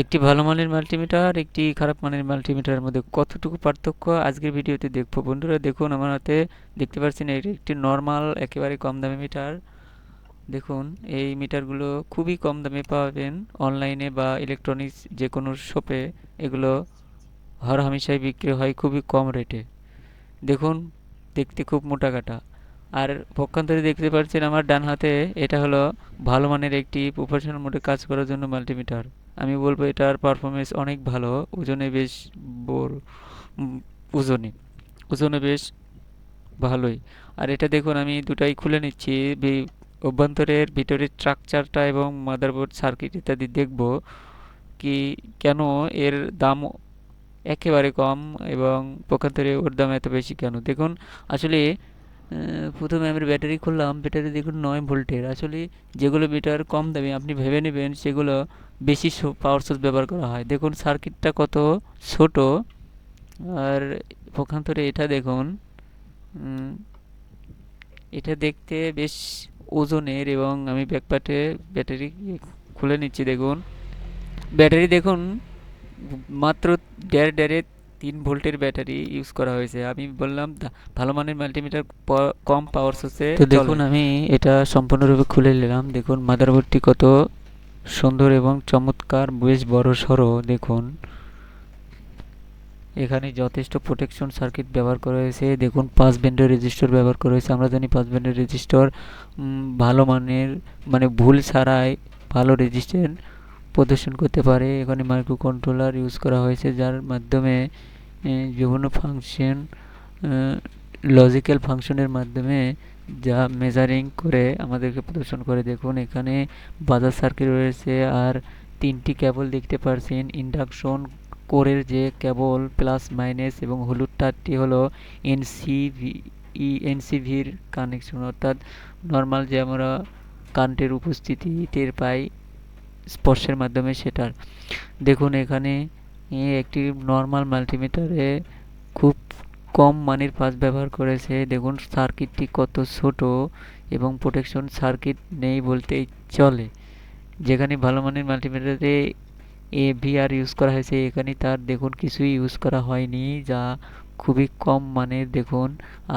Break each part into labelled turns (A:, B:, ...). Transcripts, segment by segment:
A: একটি ভালো মানের মাল্টিমিটার একটি খারাপ মানের মাল্টিমিটারের মধ্যে কতটুকু পার্থক্য আজকের ভিডিওতে দেখবো বন্ধুরা। দেখুন আমার হাতে দেখতে পাচ্ছেন এটি একটি নর্মাল একেবারে কম দামি মিটার। দেখুন এই মিটারগুলো খুবই কম দামে পাবেন অনলাইনে বা ইলেকট্রনিক্স যে কোনো শপে। এগুলো হরহামেশাই বিক্রি হয় খুবই কম রেটে। দেখুন দেখতে খুব মোটা কাটা। আর পক্ষান্তরে দেখতে পাচ্ছেন আমার ডান হাতে এটা হলো ভালো মানের একটি প্রফেশনাল মোডে কাজ করার জন্য মাল্টিমিটার। আমি বলবো এটার পারফরমেন্স অনেক ভালো। ওজনে বেশ বড়, উম, ওজনে ওজনে বেশ ভালোই। আর এটা দেখুন আমি দুটাই খুলে নিচ্ছি। অভ্যন্তরের ভিতরের স্ট্রাকচারটা এবং মাদারবোর্ড সার্কিট ইত্যাদি দেখব কি কেন এর দাম একেবারে কম এবং পক্ষান্তরে ওর দাম এত বেশি কেন। দেখুন আসলে প্রথমে আমি ব্যাটারি খুললাম, ব্যাটারি দেখুন 9 ভোল্টের। আসলে যেগুলো মিটার কম দামি আপনি ভেবে নেবেন সেগুলো বেশি পাওয়ার সোর্স ব্যবহার করা হয়। দেখুন সার্কিটটা কত ছোট। আর পক্ষান্তরে এটা দেখুন, উম, এটা দেখতে বেশ ওজনের এবং আমি ব্যাকপার্টে ব্যাটারি খুলে নিচ্ছি। দেখুন ব্যাটারি দেখুন মাত্র 1.5 3 ভোল্টের ব্যাটারি ইউজ করা হয়েছে। আমি বললাম ভালো মানের মাল্টিমিটার কম পাওয়ার সোর্সে তো দেখুন আমি এটা সম্পূর্ণরূপে খুলে নিলাম। দেখুন মাদারবোর্ডটি কত সুন্দর এবং চমৎকার, বেশ বড় সড়ো। দেখুন এখানে যথেষ্ট প্রোটেকশন সার্কিট ব্যবহার করা হয়েছে। দেখুন 5 ব্যান্ডের রেজিস্টর ব্যবহার করা হয়েছে। আমরা জানি 5 ব্যান্ডের রেজিস্টর ভালো মানের, মানে ভুল ছাড়াই ভালো রেজিস্ট্যান্স প্রদর্শন করতে পারে। এখানে মাইক্রো কন্ট্রোলার ইউজ করা হয়েছে যার মাধ্যমে বিভিন্ন ফাংশন, লজিক্যাল ফাংশনের মাধ্যমে যা মেজারিং করে আমাদেরকে প্রদর্শন করে। দেখুন এখানে বাজার সার্কিট রয়েছে আর 3টি কেবল দেখতে পাচ্ছেন। ইন্ডাকশন কোরের যে কেবল প্লাস মাইনাস এবং হলুদ তারটি হলো এনসিভি এনসিভির কানেকশন, অর্থাৎ নর্মাল যে আমরা কারেন্টের উপস্থিতি টের পাই স্পর্শের মাধ্যমে সেটার। দেখুন এখানে একটি নর্মাল মাল্টিমিটারে খুব কম মানের পাস ব্যবহার করেছে। দেখুন সার্কিটটি কত ছোট এবং প্রোটেকশন সার্কিট নেই বলতেই চলে। যেখানে ভালো মানের মাল্টিমিটারে এভিআর ইউজ করা হয়েছে, এখানে তার দেখুন কিছুই ইউজ করা হয়নি, যা খুবই কম মানের। দেখুন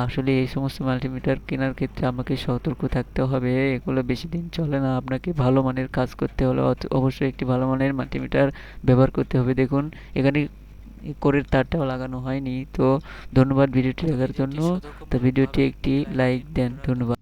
A: আসলে এই সমস্ত মাল্টিমিটার কেনার ক্ষেত্রে আমাকে সতর্ক থাকতে হবে। এগুলো বেশি দিন চলে না। আপনাকে ভালো মানের কাজ করতে হলে অবশ্যই একটি ভালো মানের মাল্টিমিটার ব্যবহার করতে হবে। দেখুন এখানে কোরের তারটাও লাগানো হয়নি। তো ধন্যবাদ ভিডিওটি দেখার জন্য। তো ভিডিওটি একটি লাইক দেন। ধন্যবাদ।